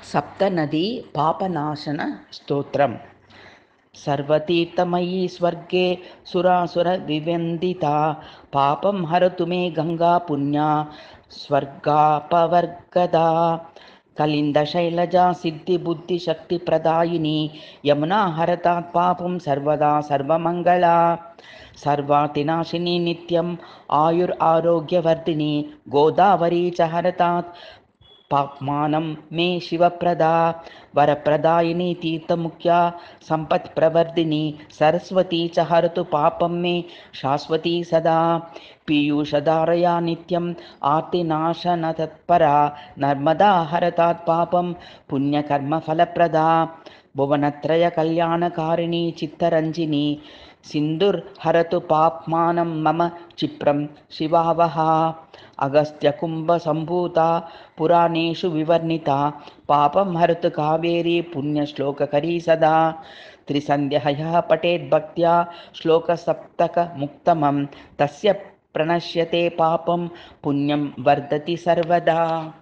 सप्तनदी पापनाशन स्तोत्रम्। सर्वतीर्थमयी स्वर्गे सुरासुरविवन्दिता, पापं हरतु मे गंगा पुण्या स्वर्गापवर्गदा। कलिन्दशैलजा सिद्धिबुद्धिशक्तिप्रदायिनी, यमुना हरतात् पापं सर्वदा सर्वमङ्गला। सर्वातिनाशिनी नित्यम् आयुरारोग्यवर्धिनी, गोदावरी च हरतात् पाप्मानं मे शिवप्रदा। वरप्रदायिनी तीर्थमुख्या सम्पत्प्रवर्धिनी, सरस्वती च हरतु पापं मे शाश्वती सदा। पीयूषधारया नित्यम् आर्तिनाशनतत्परा, नर्मदा हरतात् पापं पुण्यकर्मफलप्रदा। भुवनत्रयकल्याणकारिणी चित्तरञ्जिनी, सिन्धुर्हरतु पाप्मानं मम क्षिप्रं शिवावहा। अगस्त्यकुम्भसम्भूता पुराणेषु विवर्णिता, पापं हरतु कावेरी पुण्यश्लोककरी सदा। त्रिसन्ध्यः यः पठेद्भक्त्या श्लोकसप्तकमुत्तमं, तस्य प्रणश्यते पापं पुण्यं वर्धति सर्वदा।